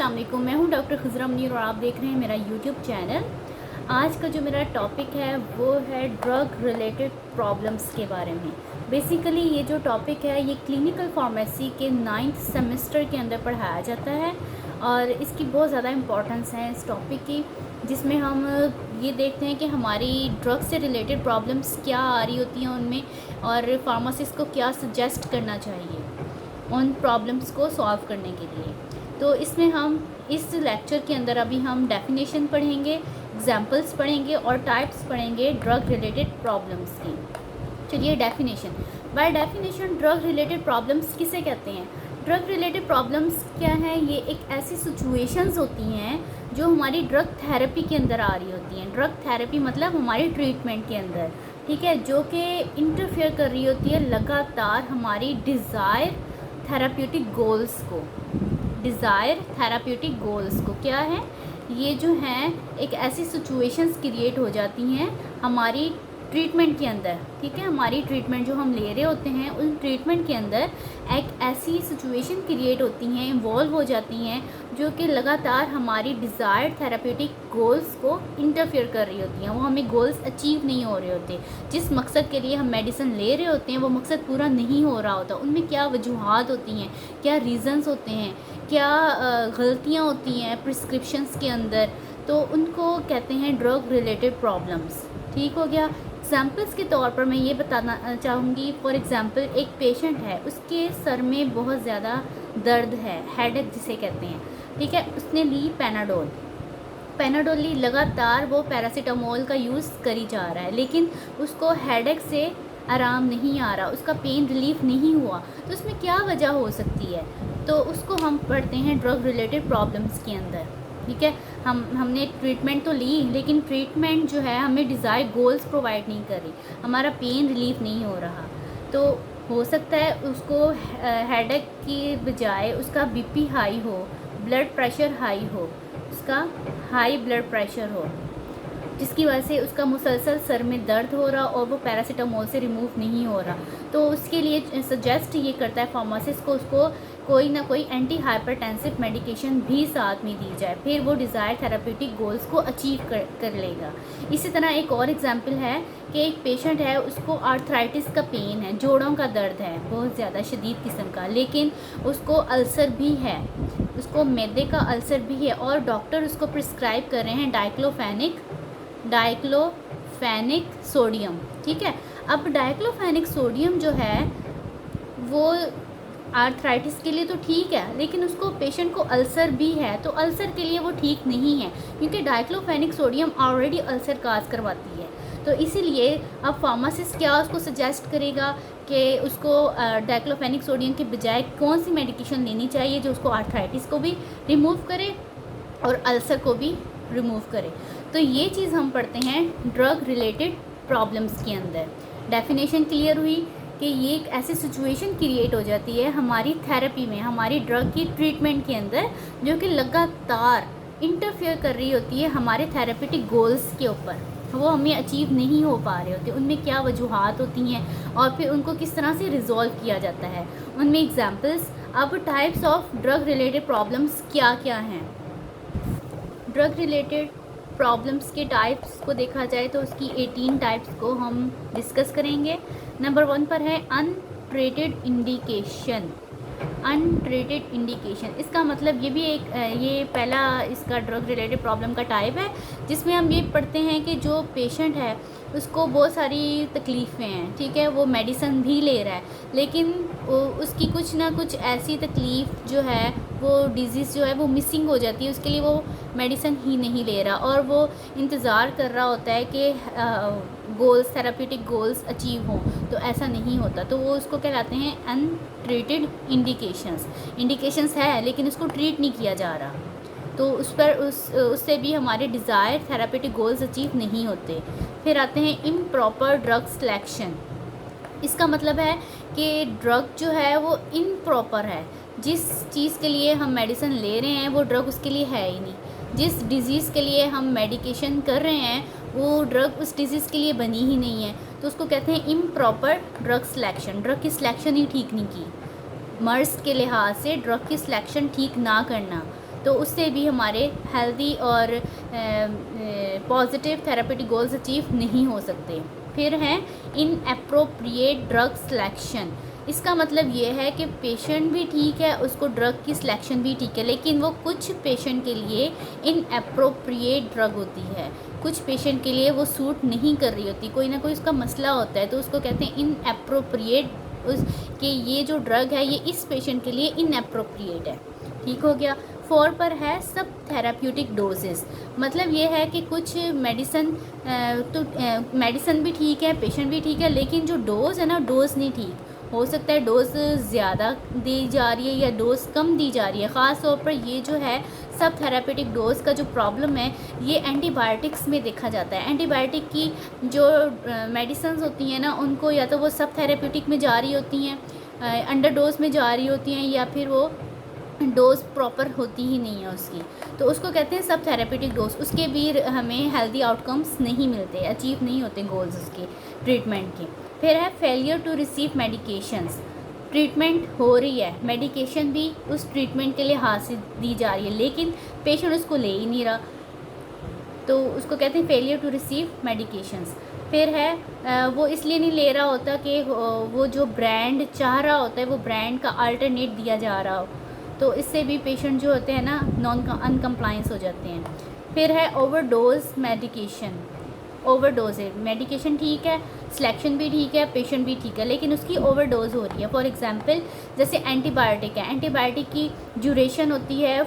अस्सलाम वालेकुम, मैं हूं डॉक्टर खुजरा मुनीर और आप देख रहे हैं मेरा यूट्यूब चैनल। आज का जो मेरा टॉपिक है वो है ड्रग रिलेटेड प्रॉब्लम्स के बारे में। बेसिकली ये जो टॉपिक है ये क्लिनिकल फार्मेसी के 9th सेमेस्टर के अंदर पढ़ाया जाता है और इसकी बहुत ज़्यादा इम्पोर्टेंस है इस टॉपिक की, जिसमें हम ये देखते हैं कि हमारी ड्रग से रिलेटेड प्रॉब्लम्स क्या आ रही होती हैं उनमें और फार्मासिस्ट को क्या सजेस्ट करना चाहिए उन प्रॉब्लम्स को सॉल्व करने के लिए। तो इसमें हम इस लेक्चर के अंदर अभी हम डेफिनेशन पढ़ेंगे, एग्जांपल्स पढ़ेंगे और टाइप्स पढ़ेंगे ड्रग रिलेटेड प्रॉब्लम्स की। चलिए definition. By definition drug related problems किसे कहते हैं? ड्रग रिलेटेड प्रॉब्लम्स क्या है? ये एक ऐसी सिचुएशंस होती हैं जो हमारी ड्रग थेरेपी के अंदर आ रही होती हैं। ड्रग थेरेपी मतलब हमारी ट्रीटमेंट के अंदर, ठीक है, जो कि इंटरफेयर कर रही होती है लगातार हमारी डिज़ायर थेराप्यूटिक गोल्स को। डिज़ायर थेराप्यूटिक गोल्स को क्या है? ये जो हैं एक ऐसी सिचुएशंस क्रिएट हो जाती हैं हमारी ट्रीटमेंट के अंदर, ठीक है, हमारी ट्रीटमेंट जो हम ले रहे होते हैं उन ट्रीटमेंट के अंदर एक ऐसी सिचुएशन क्रिएट होती हैं, इन्वॉल्व हो जाती हैं जो कि लगातार हमारी डिज़ायर्ड थेराप्यूटिक गोल्स को इंटरफेयर कर रही होती हैं। वो हमें गोल्स अचीव नहीं हो रहे होते, जिस मकसद के लिए हम मेडिसिन ले रहे होते हैं वो मकसद पूरा नहीं हो रहा होता। उनमें क्या वजूहात होती हैं, क्या रीज़न्स होते हैं, क्या गलतियाँ होती हैं प्रिस्क्रिप्शंस के अंदर, तो उनको कहते हैं ड्रग रिलेटेड प्रॉब्लम्स। ठीक हो गया। एग्जाम्पल्स के तौर पर मैं ये बताना चाहूँगी। फॉर एग्ज़ाम्पल एक पेशेंट है, उसके सर में बहुत ज़्यादा दर्द है, हेडेक जिसे कहते हैं, ठीक है, उसने ली पैनाडोल ली, लगातार वो पैरासीटामोल का यूज़ करी जा रहा है, लेकिन उसको हेडेक से आराम नहीं आ रहा, उसका पेन रिलीफ नहीं हुआ। तो उसमें क्या वजह हो सकती है? तो उसको हम पढ़ते हैं ड्रग रिलेटेड प्रॉब्लम्स के अंदर, ठीक है। हमने ट्रीटमेंट तो ली, लेकिन ट्रीटमेंट जो है हमें डिज़ायर गोल्स प्रोवाइड नहीं कर रही, हमारा पेन रिलीफ नहीं हो रहा। तो हो सकता है उसको हेडेक की बजाय उसका बीपी हाई हो, ब्लड प्रेशर हाई हो, उसका हाई ब्लड प्रेशर हो, जिसकी वजह से उसका मुसलसल सर में दर्द हो रहा और वो पैरासीटामोल से रिमूव नहीं हो रहा। तो उसके लिए सजेस्ट ये करता है फार्मासिस्ट को उसको कोई ना कोई एंटी हाइपरटेंसिव मेडिकेशन भी साथ में दी जाए, फिर वो डिज़ायर थेराप्यूटिक गोल्स को अचीव कर लेगा। इसी तरह एक और एग्जांपल है कि एक पेशेंट है, उसको आर्थराइटिस का पेन है, जोड़ों का दर्द है बहुत ज़्यादा शदीद किस्म का, लेकिन उसको अल्सर भी है, उसको मैदे का अल्सर भी है और डॉक्टर उसको प्रिस्क्राइब कर रहे हैं डाइक्लोफेनिक सोडियम, ठीक है। अब डाइक्लोफेनिक सोडियम जो है वो आर्थराइटिस के लिए तो ठीक है, लेकिन उसको पेशेंट को अल्सर भी है, तो अल्सर के लिए वो ठीक नहीं है, क्योंकि डाइक्लोफेनिक सोडियम ऑलरेडी अल्सर काज करवाती है। तो इसीलिए अब फार्मासिस्ट क्या उसको सजेस्ट करेगा कि उसको डाइक्लोफेनिक सोडियम के बजाय कौन सी मेडिकेशन लेनी चाहिए जो उसको आर्थराइटिस को भी रिमूव करे और अल्सर को भी रिमूव करे। तो ये चीज़ हम पढ़ते हैं ड्रग रिलेटेड प्रॉब्लम्स के अंदर। डेफिनेशन क्लियर हुई कि ये एक ऐसी सिचुएशन क्रिएट हो जाती है हमारी थेरेपी में, हमारी ड्रग की ट्रीटमेंट के अंदर, जो कि लगातार इंटरफेयर कर रही होती है हमारे थेरेपेटिक गोल्स के ऊपर, वो हमें अचीव नहीं हो पा रहे होते। उनमें क्या वजूहात होती हैं और फिर उनको किस तरह से रिजॉल्व किया जाता है, उनमें एग्जाम्पल्स। अब types of drug related problems क्या क्या हैं? ड्रग रिलेटेड प्रॉब्लम्स के टाइप्स को देखा जाए तो उसकी 18 टाइप्स को हम डिस्कस करेंगे। नंबर 1 पर है अनट्रीटेड इंडिकेशन। अनट्रीटेड इंडिकेशन, इसका मतलब ये भी एक ये पहला इसका ड्रग रिलेटेड प्रॉब्लम का टाइप है, जिसमें हम ये पढ़ते हैं कि जो पेशेंट है उसको बहुत सारी तकलीफ़ें हैं, ठीक है, वो मेडिसिन भी ले रहा है, लेकिन उसकी कुछ ना कुछ ऐसी तकलीफ़ जो है, वो डिज़ीज़ जो है वो मिसिंग हो जाती है, उसके लिए वो मेडिसिन ही नहीं ले रहा और वो इंतज़ार कर रहा होता है कि गोल्स, थेराप्यूटिक गोल्स अचीव हों, तो ऐसा नहीं होता। तो वो उसको कहलाते हैं अनट्रीटेड इंडिकेशंस है, लेकिन उसको ट्रीट नहीं किया जा रहा, तो उससे भी हमारे डिज़ायर थेराप्यूटिक गोल्स अचीव नहीं होते। फिर आते हैं इम्प्रॉपर ड्रग सिलेक्शन। इसका मतलब है कि ड्रग जो है वो इम्प्रॉपर है, जिस चीज़ के लिए हम मेडिसिन ले रहे हैं वो ड्रग उसके लिए है ही नहीं, जिस डिज़ीज़ के लिए हम मेडिकेशन कर रहे हैं वो ड्रग उस डिज़ीज़ के लिए बनी ही नहीं है, तो उसको कहते हैं इम्प्रॉपर ड्रग सिलेक्शन। ड्रग की सिलेक्शन ही ठीक नहीं की, मर्ज के लिहाज से ड्रग की सिलेक्शन ठीक ना करना, तो उससे भी हमारे हेल्दी और पॉजिटिव थेरेपेटिक गोल्स अचीव नहीं हो सकते। फिर है इनएप्रोप्रिएट ड्रग सिलेक्शन। इसका मतलब ये है कि पेशेंट भी ठीक है, उसको ड्रग की सिलेक्शन भी ठीक है, लेकिन वो कुछ पेशेंट के लिए इनएप्रोप्रिएट ड्रग होती है, कुछ पेशेंट के लिए वो सूट नहीं कर रही होती, कोई ना कोई उसका मसला होता है, तो उसको कहते हैं इनएप्रोप्रिएट, उस कि ये जो ड्रग है ये इस पेशेंट के लिए इनएप्रोप्रिएट है। ठीक हो गया। 4 पर है सब थेराप्यूटिक डोजेस। मतलब ये है कि कुछ मेडिसन तो मेडिसन भी ठीक है, पेशेंट भी ठीक है, लेकिन जो डोज़ है ना, डोज़ नहीं ठीक हो सकता है, डोज़ ज़्यादा दी जा रही है या डोज़ कम दी जा रही है। ख़ास तौर पर ये जो है सब थेरापेटिक डोज़ का जो प्रॉब्लम है ये एंटीबायोटिक्स में देखा जाता है। एंटीबायोटिक की जो मेडिसिन होती हैं ना, उनको या तो वो सब थेरापेटिक में जा रही होती हैं, अंडर डोज में जा रही होती हैं, या फिर वो डोज प्रॉपर होती ही नहीं है उसकी, तो उसको कहते हैं सब थेरेपेटिक डोज। उसके भी हमें हेल्दी आउटकम्स नहीं मिलते, अचीव नहीं होते गोल्स उसके ट्रीटमेंट के। फिर है failure to receive medications. Treatment हो रही है, मेडिकेशन भी उस ट्रीटमेंट के लिए हासिल दी जा रही है, लेकिन पेशेंट उसको ले ही नहीं रहा, तो उसको कहते हैं फेलियर टू रिसीव मेडिकेशंस। फिर है वो इसलिए नहीं ले रहा होता कि वो जो ब्रांड चाह रहा होता है वो ब्रांड का अल्टरनेट दिया जा रहा हो, तो इससे भी पेशेंट जो होते हैं ना अनकम्प्लायंस हो जाते हैं। फिर है ओवरडोज मेडिकेशन। ओवरडोज है, मेडिकेशन ठीक है, सिलेक्शन भी ठीक है, पेशेंट भी ठीक है, लेकिन उसकी ओवरडोज हो रही है। फॉर एग्जांपल जैसे एंटीबायोटिक है, एंटीबायोटिक की ड्यूरेशन होती है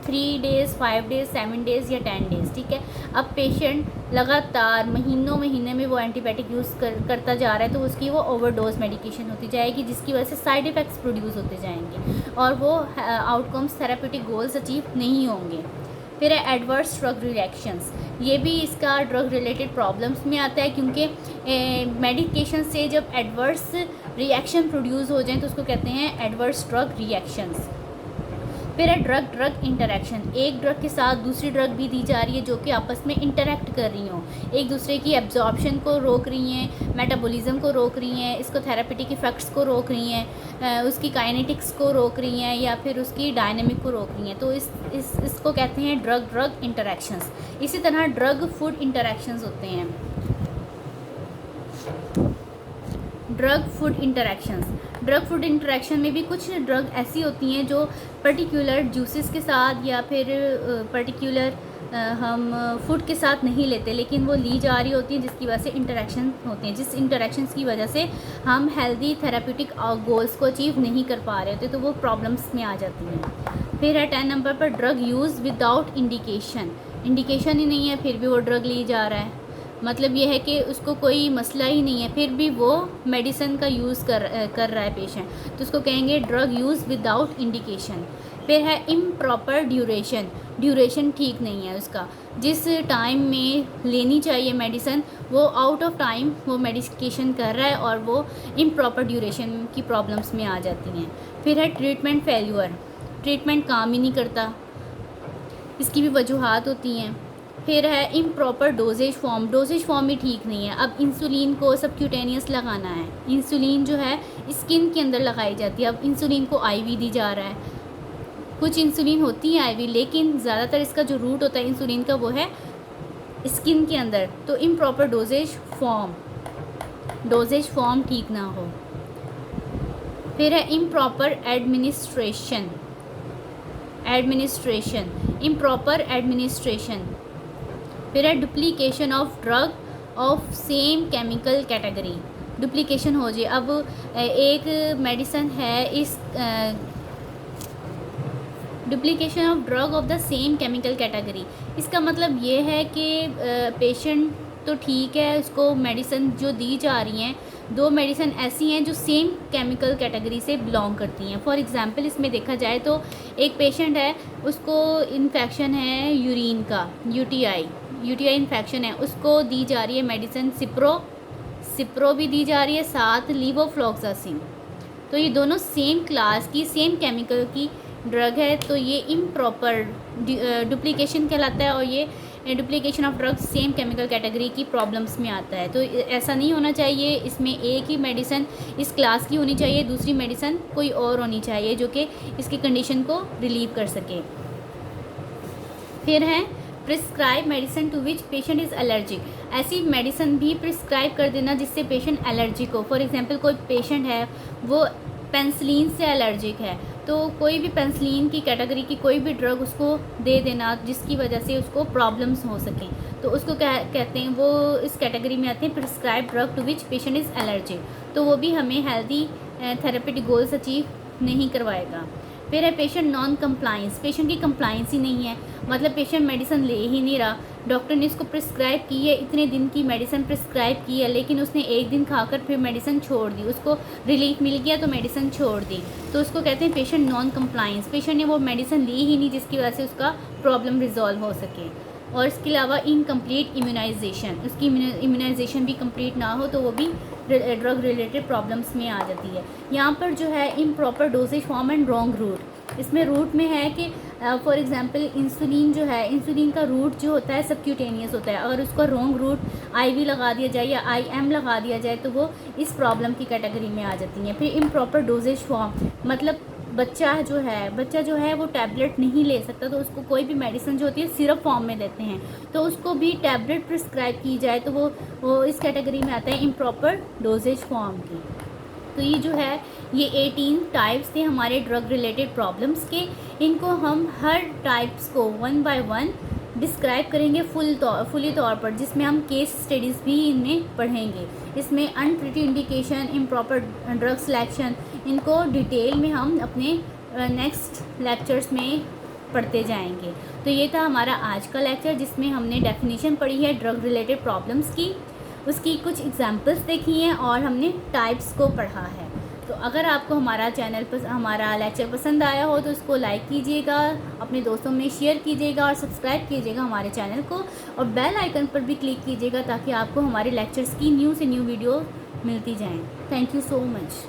3 डेज़, 5 डेज़, 7 डेज़ या 10 डेज़, ठीक है। अब पेशेंट लगातार महीने में वो एंटीबायोटिक यूज़ करता जा रहा है, तो उसकी वो ओवरडोज मेडिकेशन होती जाएगी, जिसकी वजह से साइड इफ़ेक्ट्स प्रोड्यूस होते जाएंगे और वो आउटकम्स थेरेपेटिक गोल्स अचीव नहीं होंगे। फिर है एडवर्स ड्रग रिएक्शंस। ये भी इसका ड्रग रिलेटेड प्रॉब्लम्स में आता है, क्योंकि मेडिकेशन से जब एडवर्स रिएक्शन प्रोड्यूस हो जाएं तो उसको कहते हैं एडवर्स ड्रग रिएक्शंस। फिर है ड्रग ड्रग इंटरेक्शन। एक ड्रग के साथ दूसरी ड्रग भी दी जा रही है जो कि आपस में इंटरेक्ट कर रही हों, एक दूसरे की एब्जॉर्प्शन को रोक रही हैं, मेटाबॉलिज्म को रोक रही हैं, इसको थेरेपेटिक इफ़ेक्ट्स को रोक रही हैं, उसकी काइनेटिक्स को रोक रही हैं, या फिर उसकी डायनेमिक को रोक रही हैं, तो इसको कहते हैं ड्रग ड्रग इंटरेक्शंस। इसी तरह ड्रग फूड इंटरेक्शंस होते हैं। Drug food interactions, drug food interaction में भी कुछ ड्रग ऐसी होती हैं जो पर्टिकुलर जूसेस के साथ या फिर पर्टिकुलर हम फूड के साथ नहीं लेते, लेकिन वो ली जा रही होती हैं, जिसकी वजह से इंटरेक्शन होते हैं, जिस इंटरेक्शंस की वजह से हम हेल्दी थेरेप्यूटिक गोल्स को अचीव नहीं कर पा रहे होते, तो वो प्रॉब्लम्स में आ जाती हैं। फिर है 10 नंबर पर drug use without indication. Indication ही नहीं है फिर भी वो ड्रग ली जा रहा है, मतलब ये है कि उसको कोई मसला ही नहीं है, फिर भी वो मेडिसिन का यूज़ कर रहा है पेशेंट, तो उसको कहेंगे ड्रग यूज़ विदाउट इंडिकेशन। फिर है इम्प्रॉपर ड्यूरेशन। ड्यूरेशन ठीक नहीं है उसका, जिस टाइम में लेनी चाहिए मेडिसिन वो आउट ऑफ टाइम वो मेडिकेशन कर रहा है और वो इम्प्रॉपर ड्यूरेशन की प्रॉब्लम्स में आ जाती हैं। फिर है ट्रीटमेंट फेल्यूर। ट्रीटमेंट काम ही नहीं करता, इसकी भी वजूहात होती हैं। फिर है improper doses form. Doses form भी ठीक नहीं है। अब इंसुलिन को सबक्यूटेनियस लगाना है, इंसुलिन जो है स्किन के अंदर लगाई जाती है, अब इंसुलिन को आईवी दी जा रहा है। कुछ इंसुलिन होती है आईवी, लेकिन ज़्यादातर इसका जो रूट होता है इंसुलिन का वो है स्किन के अंदर, तो इम्प्रॉपर डोजेज फॉर्म ठीक ना हो। फिर है इम्प्रॉपर एडमिनिस्ट्रेशन, इम्प्रॉपर एडमिनिस्ट्रेशन। फिर है duplication of drug of same chemical category. Duplication हो जाए, अब एक मेडिसिन है इस duplication of drug of the same chemical category, इसका मतलब ये है कि पेशेंट तो ठीक है, उसको मेडिसिन जो दी जा रही हैं, 2 मेडिसिन ऐसी हैं जो सेम केमिकल कैटेगरी से बिलोंग करती हैं। फॉर एग्जांपल इसमें देखा जाए तो एक पेशेंट है, उसको इन्फेक्शन है यूरिन का, यूटीआई इन्फेक्शन है, उसको दी जा रही है मेडिसिन सिप्रो भी दी जा रही है, साथ लीवोफ्लॉक्सासिन, तो ये दोनों सेम क्लास की सेम केमिकल की ड्रग है, तो ये इम्प्रॉपर डुप्लीकेशन कहलाता है और ये duplication of drug same chemical category की प्रॉब्लम्स में आता है। तो ऐसा नहीं होना चाहिए, इसमें एक ही मेडिसिन इस क्लास की होनी चाहिए, दूसरी मेडिसिन कोई और होनी चाहिए जो कि इसकी कंडीशन को रिलीव कर सके। फिर है prescribe medicine to which patient is allergic. ऐसी मेडिसिन भी प्रिस्क्राइब कर देना जिससे पेशेंट एलर्जिक हो। फॉर एग्जांपल कोई पेशेंट है वो पेंसिलिन से एलर्जिक है, तो कोई भी पेंसिलिन की कैटेगरी की कोई भी ड्रग उसको दे देना जिसकी वजह से उसको प्रॉब्लम्स हो सकें, तो उसको कहते हैं, वो इस कैटेगरी में आते हैं prescribe drug to which patient is allergic. तो वो भी हमें हेल्दी थेरेपेटिक गोल्स अचीव नहीं करवाएगा। फिर है पेशेंट नॉन कंप्लाइंस। पेशेंट की कंप्लाइंस ही नहीं है, मतलब पेशेंट मेडिसिन ले ही नहीं रहा, डॉक्टर ने इसको प्रिस्क्राइब की है, इतने दिन की मेडिसिन प्रिस्क्राइब की है, लेकिन उसने एक दिन खाकर फिर मेडिसिन छोड़ दी, उसको रिलीफ मिल गया तो मेडिसिन छोड़ दी, तो उसको कहते हैं पेशेंट नॉन कंप्लाइंस। पेशेंट ने वो मेडिसिन ली ही नहीं जिसकी वजह से उसका प्रॉब्लम रिजॉल्व हो सके। और इसके अलावा इनकम्प्लीट इम्यूनाइजेशन, उसकी इम्यूनाइजेशन भी कंप्लीट ना हो तो वो भी ड्रग रिलेटेड प्रॉब्लम्स में आ जाती है। यहाँ पर जो है improper doses form and wrong route, इसमें रूट में है कि फॉर एग्जांपल इंसुलिन जो है, इंसुलिन का रूट जो होता है सबक्यूटेनियस होता है, अगर उसका रॉन्ग रूट आईवी लगा दिया जाए या आईएम लगा दिया जाए तो वो इस प्रॉब्लम की कैटेगरी में आ जाती है। फिर इम्प्रॉपर डोजेज फॉर्म, मतलब बच्चा जो है वो टैबलेट नहीं ले सकता, तो उसको कोई भी मेडिसिन जो होती है सिरप फॉर्म में देते हैं, तो उसको भी टैबलेट प्रिस्क्राइब की जाए तो वो इस कैटेगरी में आता है इम्प्रॉपर डोजेज फॉर्म की। तो ये जो है ये 18 टाइप्स थे हमारे ड्रग रिलेटेड प्रॉब्लम्स के। इनको हम हर टाइप्स को 1 बाय 1 डिस्क्राइब करेंगे फुली तौर पर, जिसमें हम केस स्टडीज़ भी इनमें पढ़ेंगे। इसमें untreated indication, improper drug selection, इनको डिटेल में हम अपने नेक्स्ट लेक्चर्स में पढ़ते जाएंगे। तो ये था हमारा आज का लेक्चर जिसमें हमने डेफिनेशन पढ़ी है ड्रग रिलेटेड प्रॉब्लम्स की, उसकी कुछ एग्जांपल्स देखी हैं और हमने टाइप्स को पढ़ा है। तो अगर आपको हमारा लेक्चर पसंद आया हो तो उसको लाइक कीजिएगा, अपने दोस्तों में शेयर कीजिएगा और सब्सक्राइब कीजिएगा हमारे चैनल को, और बेल आइकन पर भी क्लिक कीजिएगा ताकि आपको हमारे लेक्चर्स की न्यू से न्यू वीडियो मिलती जाएँ। Thank you so much.